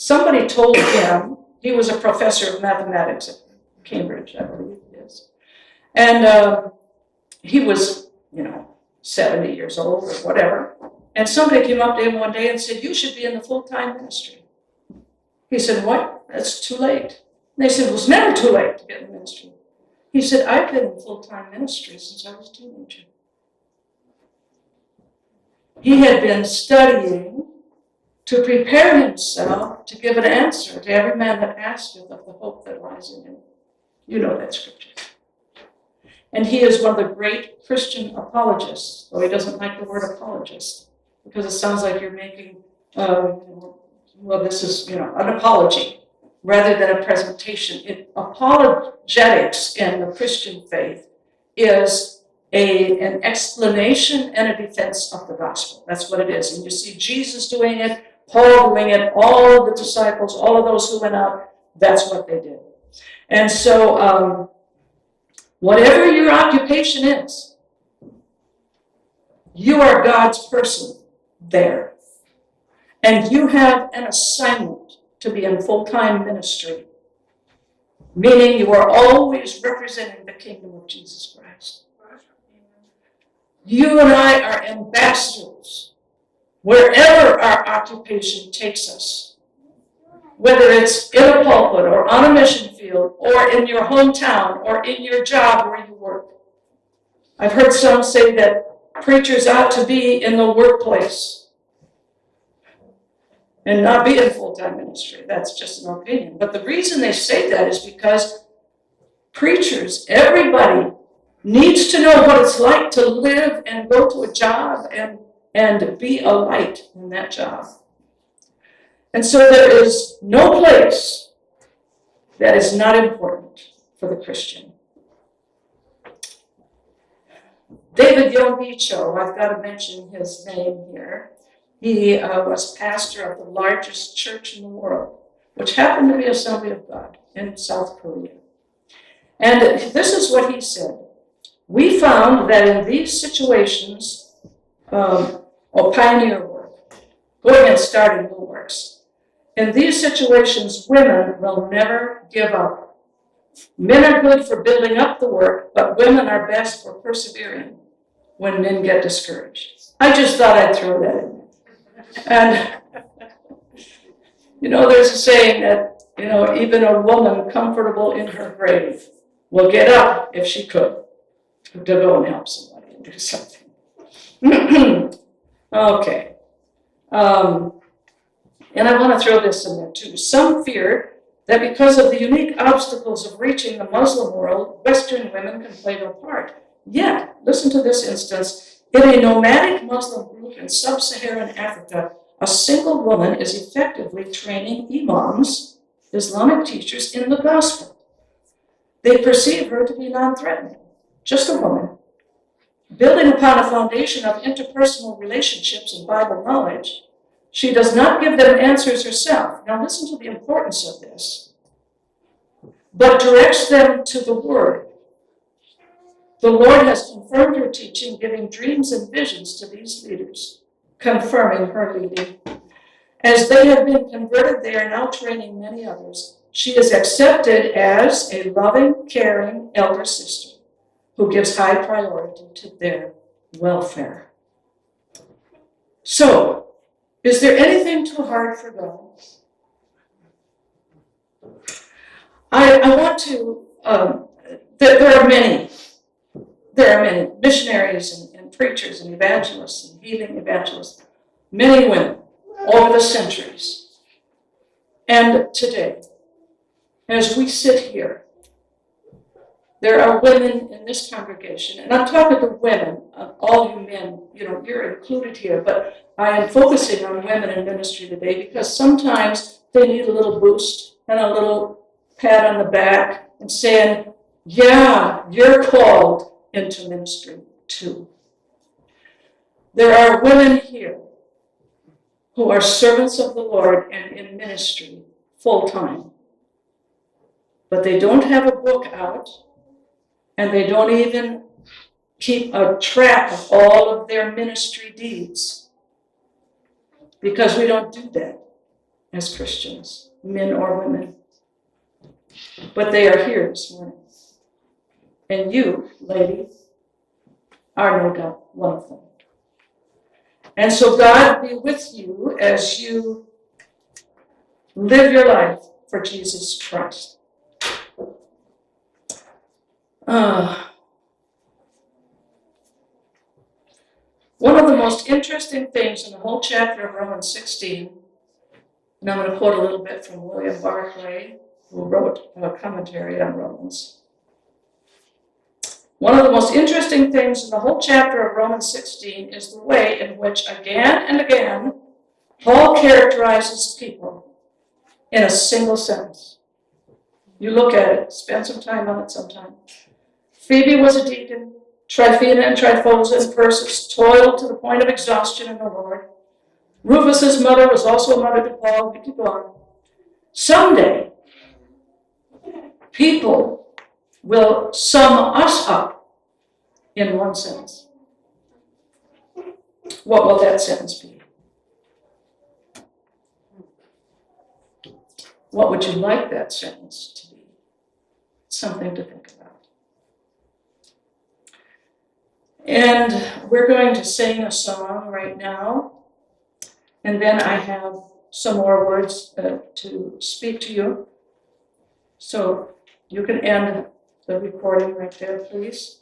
somebody told him, he was a professor of mathematics at Cambridge, I believe it is. And he was, 70 years old or whatever. And somebody came up to him one day and said, you should be in the full-time ministry. He said, what? That's too late. And they said, well, it's never too late to get in ministry. He said, I've been in full-time ministry since I was a teenager. He had been studying to prepare himself to give an answer to every man that asketh of the hope that lies in him. You know that scripture. And he is one of the great Christian apologists, though he doesn't like the word apologist, because it sounds like you're making, this is, an apology, rather than a presentation. Apologetics in the Christian faith is an explanation and a defense of the gospel. That's what it is. And you see Jesus doing it, Paul doing it, all of the disciples, all of those who went out, that's what they did. And so, whatever your occupation is, you are God's person there. And you have an assignment to be in full-time ministry, meaning you are always representing the kingdom of Jesus Christ. You and I are ambassadors wherever our occupation takes us, whether it's in a pulpit or on a mission field or in your hometown or in your job where you work. I've heard some say that preachers ought to be in the workplace and not be in full-time ministry. That's just an opinion. But the reason they say that is because preachers, everybody, needs to know what it's like to live and go to a job and be a light in that job. And so there is no place that is not important for the Christian. David Yongicho, I've got to mention his name here. He was pastor of the largest church in the world, which happened to be Assembly of God in South Korea. And this is what he said. We found that in these situations, pioneer work, going and starting new works, in these situations, women will never give up. Men are good for building up the work, but women are best for persevering when men get discouraged. I just thought I'd throw that in there. And, there's a saying that, even a woman comfortable in her grave will get up if she could to go and help somebody and do something. Okay. And I want to throw this in there too. Some fear that because of the unique obstacles of reaching the Muslim world, Western women can play no part. Yet, listen to this instance. In a nomadic Muslim group in sub-Saharan Africa, a single woman is effectively training imams, Islamic teachers, in the gospel. They perceive her to be non-threatening, just a woman. Building upon a foundation of interpersonal relationships and Bible knowledge, she does not give them answers herself. Now listen to the importance of this. But directs them to the Word. The Lord has confirmed her teaching, giving dreams and visions to these leaders, confirming her leading. As they have been converted, they are now training many others. She is accepted as a loving, caring elder sister who gives high priority to their welfare. So, is there anything too hard for God? I want to, there are many missionaries and preachers and evangelists and healing evangelists, many women over the centuries. And today, as we sit here, there are women in this congregation, and I'm talking to women, all you men, you're included here, but I am focusing on women in ministry today because sometimes they need a little boost and a little pat on the back and saying, yeah, you're called into ministry too. There are women here who are servants of the Lord and in ministry full-time, but they don't have a book out, and they don't even keep a track of all of their ministry deeds, because we don't do that. as Christians, men or women. But they are here this morning. And you, lady, are no doubt one of them. And so God be with you as you live your life for Jesus Christ. One of the most interesting things in the whole chapter of Romans 16, and I'm going to quote a little bit from William Barclay, who wrote a commentary on Romans. One of the most interesting things in the whole chapter of Romans 16 is the way in which, again and again, Paul characterizes people in a single sentence. You look at it, spend some time on it sometime. Phoebe was a deacon. Tryphena and Tryphosa and Persis toiled to the point of exhaustion in the Lord. Rufus's mother was also a mother to Paul. We keep on. Someday, people will sum us up in one sentence. What will that sentence be? What would you like that sentence to be? Something to think about. And we're going to sing a song right now, and then I have some more words to speak to you. So you can end the recording right there, please.